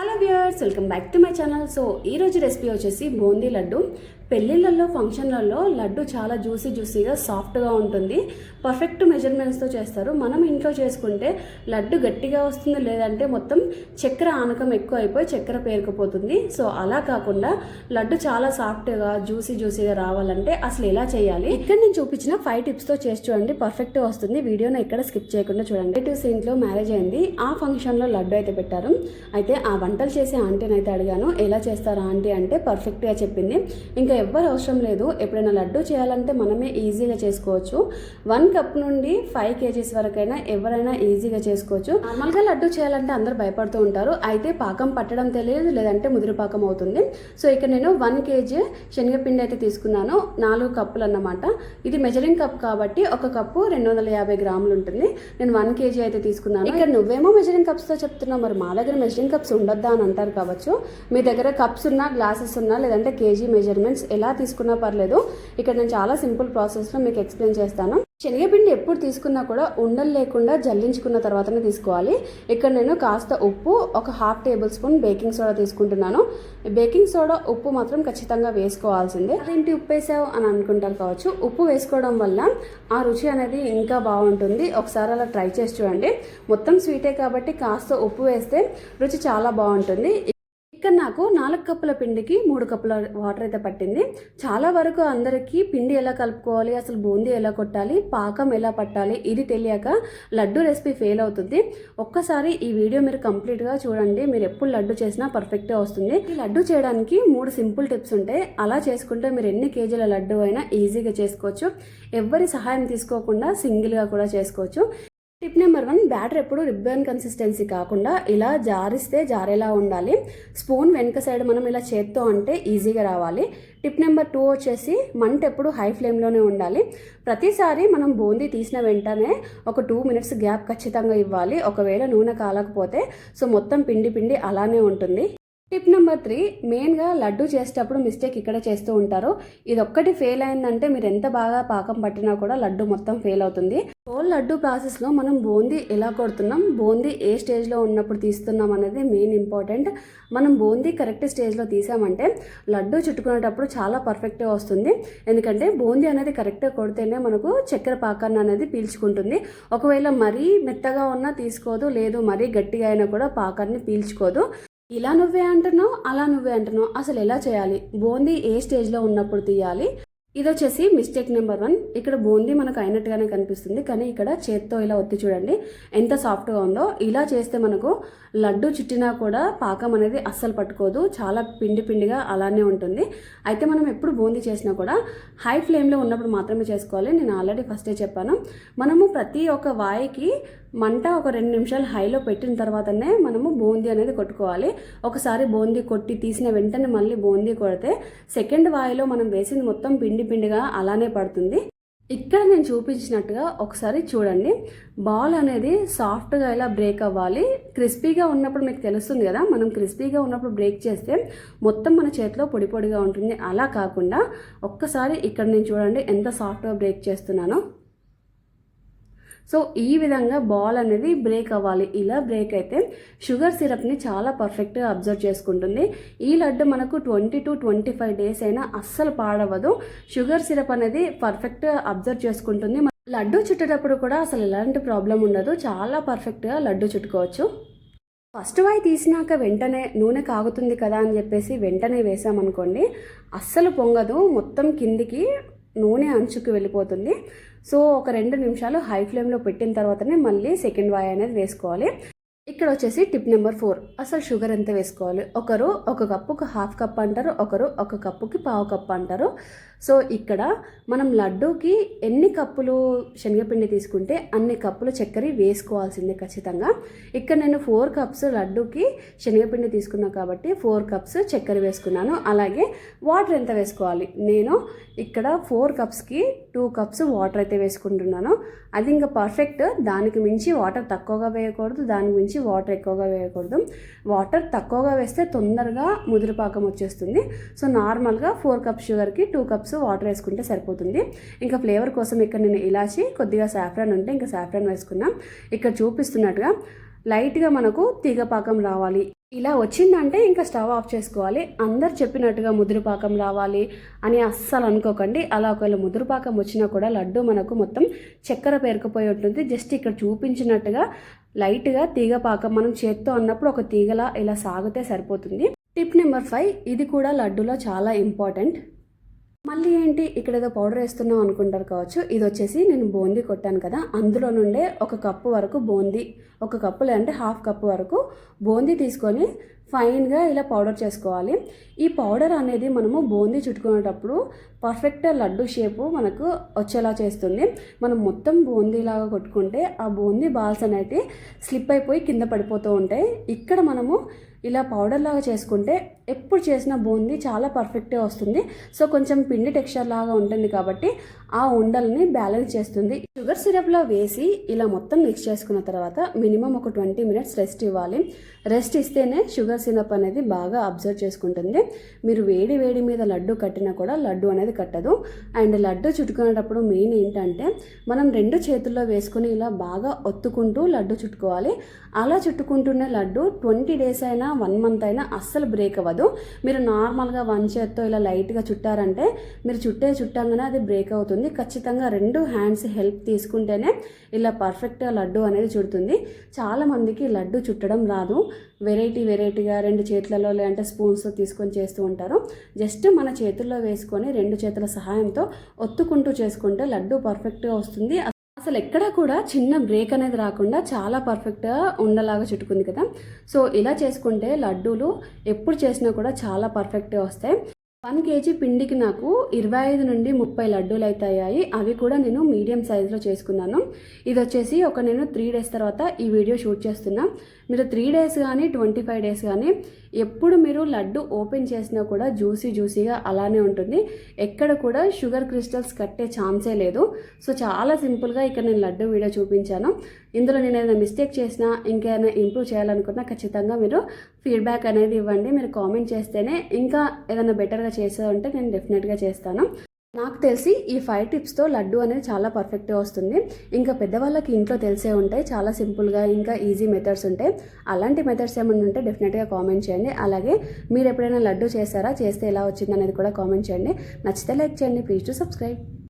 Hello viewers, welcome back to my channel. So ఈరోజు recipe వచ్చేసి బూందీ లడ్డు. పెళ్ళిళ్ళల్లో ఫంక్షన్లలో లడ్డు చాలా జ్యూసీగా సాఫ్ట్గా ఉంటుంది. పర్ఫెక్ట్ మెజర్మెంట్స్తో చేస్తారు. మనం ఇంట్లో చేసుకుంటే లడ్డు గట్టిగా వస్తుంది, లేదంటే మొత్తం చక్కెర ఆనకం ఎక్కువ అయిపోయి చక్కెర పేరుకుపోతుంది. సో అలా కాకుండా లడ్డు చాలా సాఫ్ట్గా జ్యూసీగా రావాలంటే అసలు ఎలా చేయాలి, ఇక్కడ నేను చూపించిన 5 టిప్స్తో చేసి చూడండి, పర్ఫెక్ట్గా వస్తుంది. వీడియోని ఎక్కడ స్కిప్ చేయకుండా చూడండి. రిలేటివ్స్ ఇంట్లో మ్యారేజ్ అయింది, ఆ ఫంక్షన్లో లడ్డు అయితే పెట్టారు. అయితే ఆ వంటలు చేసే ఆంటీని అయితే అడిగాను, ఎలా చేస్తారా ఆంటీ అంటే పర్ఫెక్ట్గా చెప్పింది. ఇంకా ఎవ్వరు అవసరం లేదు, ఎప్పుడైనా లడ్డు చేయాలంటే మనమే ఈజీగా చేసుకోవచ్చు. 1 కప్ నుండి 5 kgs వరకైనా ఎవరైనా ఈజీగా చేసుకోవచ్చు. నార్మల్గా లడ్డు చేయాలంటే అందరూ భయపడుతూ ఉంటారు, అయితే పాకం పట్టడం తెలియదు, లేదంటే ముదిరి పాకం అవుతుంది. సో ఇక్కడ నేను 1 kg శనగపిండి అయితే తీసుకున్నాను, 4 కప్పులు అన్నమాట. ఇది మెజరింగ్ కప్ కాబట్టి 1 కప్పు 250 గ్రాములు ఉంటుంది. నేను 1 kg అయితే తీసుకున్నాను. ఇక్కడ నువ్వేమో మెజరింగ్ కప్స్తో చెప్తున్నావు, మరి మా దగ్గర మెజరింగ్ కప్స్ ఉండొద్దా అని అంటారు కావచ్చు. మీ దగ్గర కప్స్ ఉన్నా, గ్లాసెస్ ఉన్నా, లేదంటే కేజీ మెజర్మెంట్స్ ఎలా తీసుకున్నా పర్లేదు. ఇక్కడ నేను చాలా సింపుల్ ప్రాసెస్లో మీకు ఎక్స్ప్లెయిన్ చేస్తాను. శనగపిండి ఎప్పుడు తీసుకున్నా కూడా ఉండలు లేకుండా జల్లించుకున్న తర్వాతనే తీసుకోవాలి. ఇక్కడ నేను కాస్త ఉప్పు, 1/2 టేబుల్ స్పూన్ బేకింగ్ సోడా తీసుకుంటున్నాను. బేకింగ్ సోడా, ఉప్పు మాత్రం ఖచ్చితంగా వేసుకోవాల్సిందే. అదేంటి ఉప్పు వేసావు అని అనుకుంటారు కావచ్చు. ఉప్పు వేసుకోవడం వల్ల ఆ రుచి అనేది ఇంకా బాగుంటుంది. ఒకసారి అలా ట్రై చేసి చూడండి. మొత్తం స్వీటే కాబట్టి కాస్త ఉప్పు వేస్తే రుచి చాలా బాగుంటుంది. ఇక్కడ నాకు 4 కప్పుల పిండికి 3 కప్పుల వాటర్ అయితే పట్టింది. చాలా వరకు అందరికీ పిండి ఎలా కలుపుకోవాలి, అసలు బూందీ ఎలా కొట్టాలి, పాకం ఎలా పట్టాలి, ఇది తెలియక లడ్డు రెసిపీ ఫెయిల్ అవుతుంది. ఒక్కసారి ఈ వీడియో మీరు కంప్లీట్గా చూడండి, మీరు ఎప్పుడు లడ్డు చేసినా పర్ఫెక్ట్గా వస్తుంది. ఈ లడ్డు చేయడానికి 3 సింపుల్ టిప్స్ ఉంటాయి. అలా చేసుకుంటే మీరు ఎన్ని కేజీల లడ్డు అయినా ఈజీగా చేసుకోవచ్చు. ఎవ్వరి సహాయం తీసుకోకుండా సింగిల్గా కూడా చేసుకోవచ్చు. టిప్ నెంబర్ 1, బ్యాటర్ ఎప్పుడు రిబ్బన్ కన్సిస్టెన్సీ కాకుండా ఇలా జారిస్తే జారేలా ఉండాలి. స్పూన్ వెనుక సైడ్ మనం ఇలా చేత్తో అంటే ఈజీగా రావాలి. టిప్ నెంబర్ 2 వచ్చేసి మంట ఎప్పుడు హై ఫ్లేమ్లోనే ఉండాలి. ప్రతిసారి మనం బూందీ తీసిన వెంటనే ఒక 2 minutes గ్యాప్ ఖచ్చితంగా ఇవ్వాలి. ఒకవేళ నూనె కాలకపోతే సో మొత్తం పిండి అలానే ఉంటుంది. టిప్ నెంబర్ 3, మెయిన్గా లడ్డు చేసేటప్పుడు మిస్టేక్ ఇక్కడ చేస్తూ ఉంటారు. ఇది ఒక్కటి ఫెయిల్ అయిందంటే మీరు ఎంత బాగా పాకం పట్టినా కూడా లడ్డు మొత్తం ఫెయిల్ అవుతుంది. హోల్ లడ్డు ప్రాసెస్లో మనం బూందీ ఎలా కొడుతున్నాం, బూందీ ఏ స్టేజ్లో ఉన్నప్పుడు తీస్తున్నాం అనేది మెయిన్ ఇంపార్టెంట్. మనం బూందీ కరెక్ట్ స్టేజ్లో తీసామంటే లడ్డు చుట్టుకునేటప్పుడు చాలా పర్ఫెక్ట్గా వస్తుంది. ఎందుకంటే బూందీ అనేది కరెక్ట్గా కొడితేనే మనకు చక్కెర పాకాన్ని అనేది పీల్చుకుంటుంది. ఒకవేళ మరీ మెత్తగా ఉన్నా తీసుకోదు, లేదు మరీ గట్టిగా అయినా కూడా పాకాన్ని పీల్చుకోదు. ఇలా నువ్వే అంటున్నావు, అలా నువ్వే అంటున్నావు, అసలు ఎలా చేయాలి, బూందీ ఏ స్టేజ్లో ఉన్నప్పుడు తీయాలి, ఇది వచ్చేసి మిస్టేక్ నెంబర్ 1. ఇక్కడ బూందీ మనకు అయినట్టుగానే కనిపిస్తుంది, కానీ ఇక్కడ చేత్తో ఇలా ఒత్తి చూడండి ఎంత సాఫ్ట్గా ఉందో. ఇలా చేస్తే మనకు లడ్డు చుట్టినా కూడా పాకం అనేది అస్సలు పట్టుకోదు, చాలా పిండిగా అలానే ఉంటుంది. అయితే మనం ఎప్పుడు బూందీ చేసినా కూడా హై ఫ్లేమ్లో ఉన్నప్పుడు మాత్రమే చేసుకోవాలి. నేను ఆల్రెడీ ఫస్టే చెప్పాను. మనము ప్రతి ఒక్క వాయికి మంట ఒక 2 నిమిషాలు హైలో పెట్టిన తర్వాతనే మనము బూందీ అనేది కొట్టుకోవాలి. ఒకసారి బూందీ కొట్టి తీసిన వెంటనే మళ్ళీ బూందీ కొడితే సెకండ్ వాయిలో మనం వేసింది మొత్తం పిండిగా అలానే పడుతుంది. ఇక్కడ నేను చూపించినట్టుగా ఒకసారి చూడండి. బాల్ అనేది సాఫ్ట్గా ఇలా బ్రేక్ అవ్వాలి. క్రిస్పీగా ఉన్నప్పుడు మీకు తెలుస్తుంది కదా, మనం క్రిస్పీగా ఉన్నప్పుడు బ్రేక్ చేస్తే మొత్తం మన చేతిలో పొడిగా ఉంటుంది. అలా కాకుండా ఒక్కసారి ఇక్కడ నేను చూడండి ఎంత సాఫ్ట్గా బ్రేక్ చేస్తున్నానో. సో ఈ విధంగా బాల్ అనేది బ్రేక్ అవ్వాలి. ఇలా బ్రేక్ అయితే షుగర్ సిరప్ని చాలా పర్ఫెక్ట్గా అబ్జర్వ్ చేసుకుంటుంది. ఈ లడ్డు మనకు 20 to 25 days అయినా అస్సలు పాడవదు. షుగర్ సిరప్ అనేది పర్ఫెక్ట్గా అబ్జర్వ్ చేసుకుంటుంది. లడ్డు చుట్టేటప్పుడు కూడా అసలు ఎలాంటి ప్రాబ్లం ఉండదు, చాలా పర్ఫెక్ట్గా లడ్డు చుట్టుకోవచ్చు. ఫస్ట్ వాయి తీసినాక వెంటనే నూనె కాగుతుంది కదా అని చెప్పేసి వెంటనే వేసామనుకోండి, అస్సలు పొంగదు, మొత్తం కిందికి నూనె అంచుకు వెళ్ళిపోతుంది. సో ఒక 2 నిమిషాలు హై ఫ్లేమ్లో పెట్టిన తర్వాతనే మళ్ళీ సెకండ్ వాయి అనేది వేసుకోవాలి. ఇక్కడ వచ్చేసి టిప్ నెంబర్ 4, అసలు షుగర్ ఎంత వేసుకోవాలి. ఒకరు 1 కప్పుకి 1/2 కప్ అంటారు, ఒకరు 1 కప్పుకి 1/4 కప్ అంటారు. సో ఇక్కడ మనం లడ్డూకి ఎన్ని కప్పులు శనగపిండి తీసుకుంటే అన్ని కప్పులు చక్కెర వేసుకోవాల్సిందే ఖచ్చితంగా. ఇక్కడ నేను 4 కప్స్ లడ్డూకి శనగపిండి తీసుకున్నాను కాబట్టి 4 కప్స్ చక్కెర వేసుకున్నాను. అలాగే వాటర్ ఎంత వేసుకోవాలి, నేను ఇక్కడ 4 కప్స్కి 2 కప్స్ వాటర్ అయితే వేసుకుంటున్నాను. అది ఇంకా పర్ఫెక్ట్. దానికి మించి వాటర్ తక్కువగా వేయకూడదు, దానికి మించి వాటర్ ఎక్కువగా వేయకూడదు. వాటర్ తక్కువగా వేస్తే తొందరగా ముదిరిపాకం వచ్చేస్తుంది. సో నార్మల్గా 4 కప్స్ షుగర్కి 2 కప్స్ వాటర్ వేసుకుంటే సరిపోతుంది. ఇంకా ఫ్లేవర్ కోసం ఇక్కడ నేను ఇలాచి, కొద్దిగా సాఫ్రాన్ ఉంటే ఇంకా సాఫ్రాన్ వేసుకున్నాం. ఇక్కడ చూపిస్తున్నట్టుగా లైట్గా మనకు తీగపాకం రావాలి. ఇలా వచ్చిందంటే ఇంకా స్టవ్ ఆఫ్ చేసుకోవాలి. అందరు చెప్పినట్టుగా ముదురుపాకం రావాలి అని అస్సలు అనుకోకండి. అలా ఒకవేళ ముదురుపాకం వచ్చినా కూడా లడ్డు మనకు మొత్తం చక్కెర పేరుకుపోయి ఉంటుంది. జస్ట్ ఇక్కడ చూపించినట్టుగా లైట్గా తీగ పాకం మనం చేత్తో అన్నప్పుడు ఒక తీగలా ఇలా సాగితే సరిపోతుంది. టిప్ నెంబర్ 5, ఇది కూడా లడ్డూలో చాలా ఇంపార్టెంట్. మళ్ళీ ఏంటి ఇక్కడ ఏదో పౌడర్ వేస్తున్నాం అనుకుంటారు కావచ్చు. ఇది వచ్చేసి నేను బూందీ కొట్టాను కదా, అందులో నుండే 1 కప్పు వరకు బూందీ, 1 కప్పు లేదంటే 1/2 కప్పు వరకు బూందీ తీసుకొని ఫైన్గా ఇలా పౌడర్ చేసుకోవాలి. ఈ పౌడర్ అనేది మనము బూందీ చుట్టుకునేటప్పుడు పర్ఫెక్ట్ లడ్డు షేపు మనకు వచ్చేలా చేస్తుంది. మనం మొత్తం బూందీలాగా కొట్టుకుంటే ఆ బూందీ బాల్స్ అనేవి స్లిప్ అయిపోయి కింద పడిపోతూ ఉంటాయి. ఇక్కడ మనము ఇలా పౌడర్ లాగా చేసుకుంటే ఎప్పుడు చేసిన బూందీ చాలా పర్ఫెక్ట్గా వస్తుంది. సో కొంచెం పిండి టెక్స్చర్ లాగా ఉంటుంది కాబట్టి ఆ ఉండల్ని బ్యాలెన్స్ చేస్తుంది. షుగర్ సిరప్లో వేసి ఇలా మొత్తం మిక్స్ చేసుకున్న తర్వాత మినిమం ఒక 20 మినిట్స్ రెస్ట్ ఇవ్వాలి. రెస్ట్ ఇస్తేనే షుగర్ సిరప్ అనేది బాగా అబ్జర్వ్ చేసుకుంటుంది. మీరు వేడి వేడి మీద లడ్డు కట్టినా కూడా లడ్డు అనేది కట్టదు. అండ్ లడ్డు చుట్టుకునేటప్పుడు మెయిన్ ఏంటంటే మనం 2 చేతుల్లో వేసుకుని ఇలా బాగా ఒత్తుకుంటూ లడ్డు చుట్టుకోవాలి. అలా చుట్టుకుంటూనే లడ్డు 20 డేస్ అయినా 1 మంత్ అయినా అస్సలు బ్రేక్ అవ్వదు. మీరు నార్మల్గా 1 చేత్తో ఇలా లైట్గా చుట్టారంటే మీరు చుట్టంగానే అది బ్రేక్ అవుతుంది. ఖచ్చితంగా 2 హ్యాండ్స్ హెల్ప్ తీసుకుంటేనే ఇలా పర్ఫెక్ట్గా లడ్డు అనేది చుడుతుంది. చాలామందికి లడ్డు చుట్టడం రాదు. వెరైటీగా 2 చేతులలో లేదంటే స్పూన్స్తో తీసుకొని చేస్తూ ఉంటారు. జస్ట్ మన చేతుల్లో వేసుకొని 2 చేతుల సహాయంతో ఒత్తుకుంటూ చేసుకుంటే లడ్డు పర్ఫెక్ట్గా వస్తుంది. అసలు ఎక్కడ కూడా చిన్న బ్రేక్ అనేది రాకుండా చాలా పర్ఫెక్ట్గా ఉండలాగా చుట్టుకుంది కదా. సో ఇలా చేసుకుంటే లడ్డూలు ఎప్పుడు చేసినా కూడా చాలా పర్ఫెక్ట్గా వస్తాయి. 1 కేజీ పిండికి నాకు 25 నుండి 30 లడ్డూలు అయితే అయ్యాయి. అవి కూడా నేను మీడియం సైజులో చేసుకున్నాను. ఇది వచ్చేసి నేను 3 డేస్ తర్వాత ఈ వీడియో షూట్ చేస్తున్నా. మీరు 3 డేస్ కానీ 25 డేస్ కానీ ఎప్పుడు మీరు లడ్డు ఓపెన్ చేసినా కూడా జ్యూసీగా అలానే ఉంటుంది. ఎక్కడ కూడా షుగర్ క్రిస్టల్స్ కట్టే ఛాన్సే లేదు. సో చాలా సింపుల్గా ఇక్కడ నేను లడ్డు వీడియో చూపించాను. ఇందులో నేను ఏదైనా మిస్టేక్ చేసినా ఇంకేమైనా ఇంప్రూవ్ చేయాలనుకున్నా ఖచ్చితంగా మీరు ఫీడ్బ్యాక్ అనేది ఇవ్వండి. మీరు కామెంట్ చేస్తేనే ఇంకా ఏదైనా బెటర్గా చేసేదంటే నేను డెఫినెట్గా చేస్తాను. నాకు తెలిసి ఈ 5 టిప్స్తో లడ్డు అనేది చాలా పర్ఫెక్ట్గా వస్తుంది. ఇంకా పెద్దవాళ్ళకి ఇంట్లో తెలిసే ఉంటాయి, చాలా సింపుల్గా ఇంకా ఈజీ మెథడ్స్ ఉంటాయి. అలాంటి మెథడ్స్ ఏమైనా ఉంటే డెఫినెట్గా కామెంట్ చేయండి. అలాగే మీరు ఎప్పుడైనా లడ్డు చేస్తారా, చేస్తే ఎలా వచ్చింది అనేది కూడా కామెంట్ చేయండి. నచ్చితే లైక్ చేయండి. Please to subscribe.